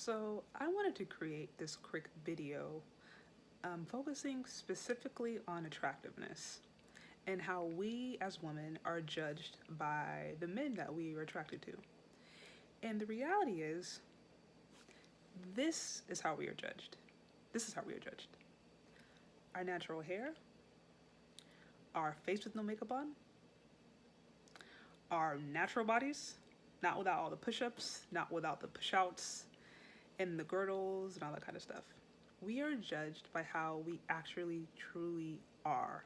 So I wanted to create this quick video focusing specifically on attractiveness and how we as women are judged by the men that we are attracted to. And the reality is, this is how we are judged. This is how we are judged. Our natural hair, our face with no makeup on, our natural bodies, not without all the push-ups, not without the push-outs, and the girdles and all that kind of stuff. We are judged by how we actually truly are.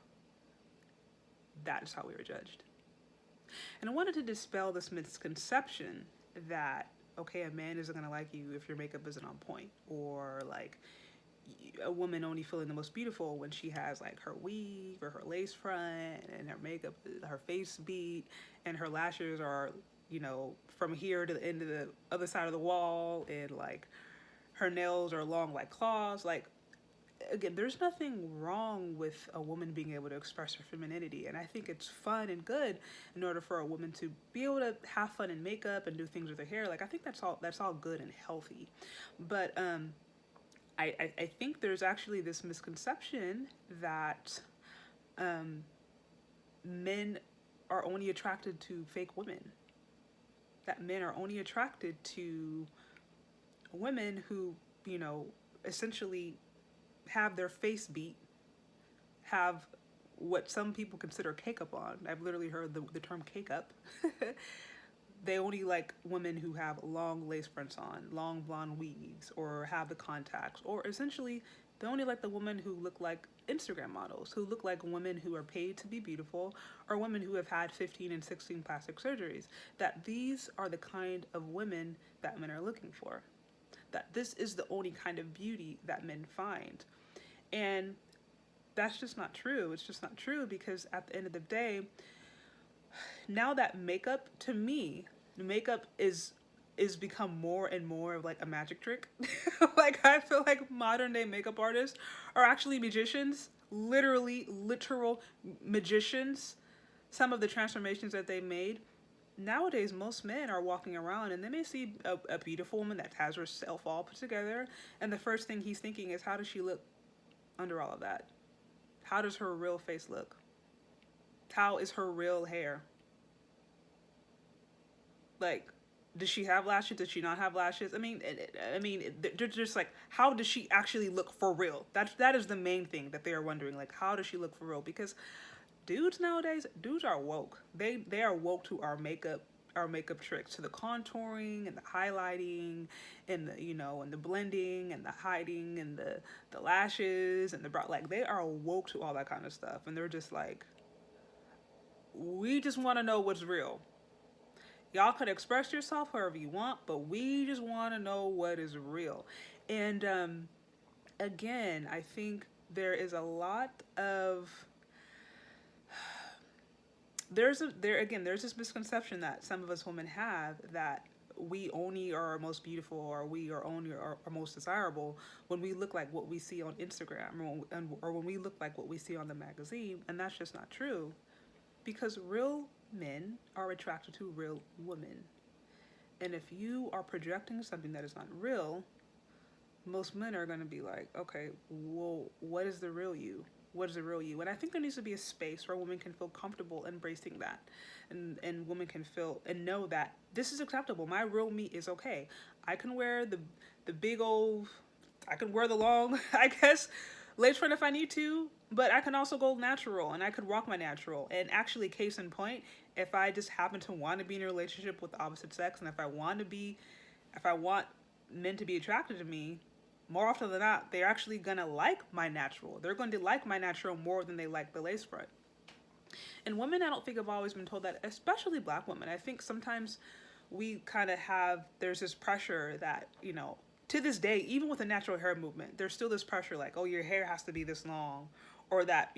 That is how we are judged. And I wanted to dispel this misconception that, okay, a man isn't gonna like you if your makeup isn't on point, or like a woman only feeling the most beautiful when she has like her weave or her lace front and her makeup, her face beat, and her lashes are, from here to the end of the other side of the wall, and like her nails are long like claws. Like, again, there's nothing wrong with a woman being able to express her femininity, and I think it's fun and good in order for a woman to be able to have fun in makeup and do things with her hair. Like, I think that's all good and healthy. But I think there's actually this misconception that men are only attracted to fake women, that men are only attracted to women who, essentially have their face beat, have what some people consider cake-up on. I've literally heard the term cake-up. They only like women who have long lace fronts on, long blonde weaves, or have the contacts, or essentially they only like the women who look like Instagram models, who look like women who are paid to be beautiful, or women who have had 15 and 16 plastic surgeries. That these are the kind of women that men are looking for. That this is the only kind of beauty that men find. And that's just not true. It's just not true, because at the end of the day, now that makeup, to me, makeup is become more and more of like a magic trick. Like, I feel like modern day makeup artists are actually magicians, literal magicians. Some of the transformations that they made. Nowadays, most men are walking around and they may see a beautiful woman that has herself all put together, and the first thing he's thinking is, how does she look under all of that? How does her real face look? How is her real hair? Like, does she have lashes? Does she not have lashes? They're just like, how does she actually look for real? That is the main thing that they are wondering. Like, how does she look for real? Because dudes nowadays, dudes are woke. They are woke to our makeup tricks, to the contouring and the highlighting and and the blending and the hiding and the lashes and the brow. Like, they are woke to all that kind of stuff, and they're just like, we just want to know what's real. Y'all could express yourself however you want, but we just want to know what is real. And again, I think there is a lot of there's this misconception that some of us women have, that we only are our most beautiful, or we are only our most desirable when we look like what we see on Instagram, or when we look like what we see on the magazine. And that's just not true, because real men are attracted to real women. And if you are projecting something that is not real, most men are going to be like, okay, well, what is the real you? What is the real you? And I think there needs to be a space where women can feel comfortable embracing that, and women can feel and know that this is acceptable. My real me is okay. I can wear the big old, I can wear the long, I guess, lace front if I need to, but I can also go natural, and I could rock my natural. And actually, case in point, if I just happen to want to be in a relationship with the opposite sex, and if I want men to be attracted to me, more often than not, they're actually gonna like my natural. They're going to like my natural more than they like the lace front. And women, I don't think, have always been told that, especially Black women. I think sometimes we kind of there's this pressure that, to this day, even with the natural hair movement, there's still this pressure like, oh, your hair has to be this long, or that,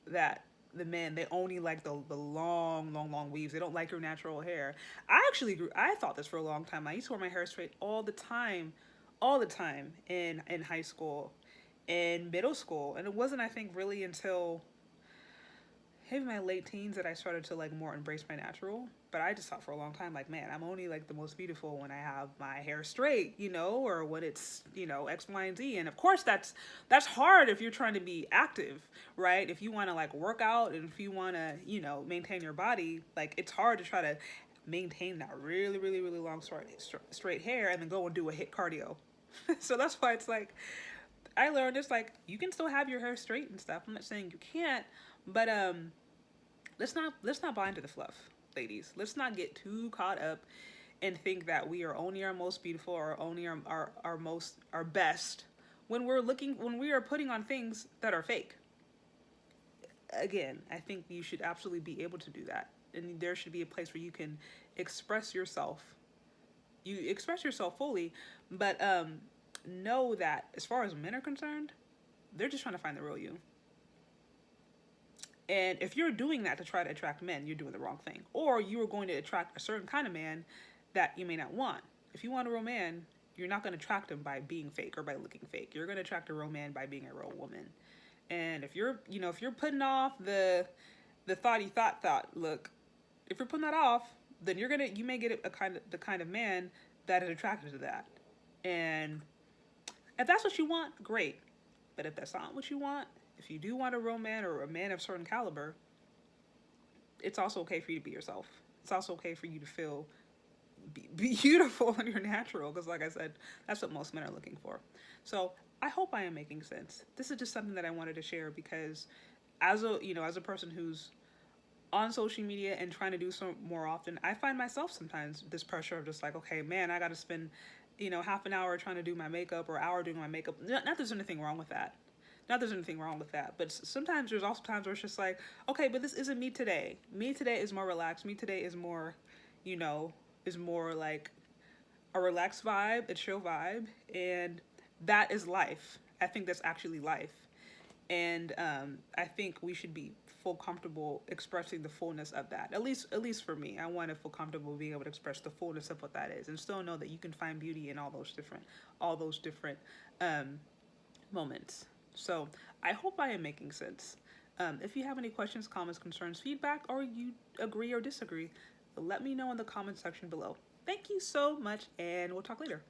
that the men, they only like the long weaves. They don't like your natural hair. I thought this for a long time. I used to wear my hair straight all the time in high school, in middle school. And it wasn't, I think, really until maybe my late teens that I started to like more embrace my natural. But I just thought for a long time, like, man, I'm only like the most beautiful when I have my hair straight, or when it's, X, Y, and Z. And of course, that's hard if you're trying to be active, right? If you want to like work out and if you want to, maintain your body, like it's hard to try to maintain that really, really, really long straight hair and then go and do a hit cardio. So that's why it's like I learned it's like you can still have your hair straight and stuff. I'm not saying you can't, but let's not buy into the fluff, ladies. Let's not get too caught up and think that we are only our most beautiful or only our best when we are putting on things that are fake. Again, I think you should absolutely be able to do that. And there should be a place where you can express yourself. You express yourself fully, but know that as far as men are concerned, they're just trying to find the real you. And if you're doing that to try to attract men, you're doing the wrong thing. Or you are going to attract a certain kind of man that you may not want. If you want a real man, you're not going to attract him by being fake or by looking fake. You're going to attract a real man by being a real woman. And if you're putting off the thought look, if you're putting that off, then you may get the kind of man that is attracted to that. And if that's what you want, great. But if that's not what you want, if you do want a real man or a man of certain caliber, it's also okay for you to be yourself. It's also okay for you to feel beautiful when you're natural, because like I said, that's what most men are looking for. So I hope I am making sense. This is just something that I wanted to share because as a person who's on social media and trying to do so more often, I find myself sometimes this pressure of just like, okay, man, I got to spend, half an hour trying to do my makeup or hour doing my makeup. Not that there's anything wrong with that. But sometimes there's also times where it's just like, okay, but this isn't me today. Me today is more relaxed. Me today is more, is more like a relaxed vibe, a chill vibe. And that is life. I think that's actually life. And I think we should be full comfortable expressing the fullness of that. At least for me, I want to feel comfortable being able to express the fullness of what that is, and still know that you can find beauty in all those different moments. So I hope I am making sense. If you have any questions, comments, concerns, feedback, or you agree or disagree, let me know in the comment section below. Thank you so much, and we'll talk later.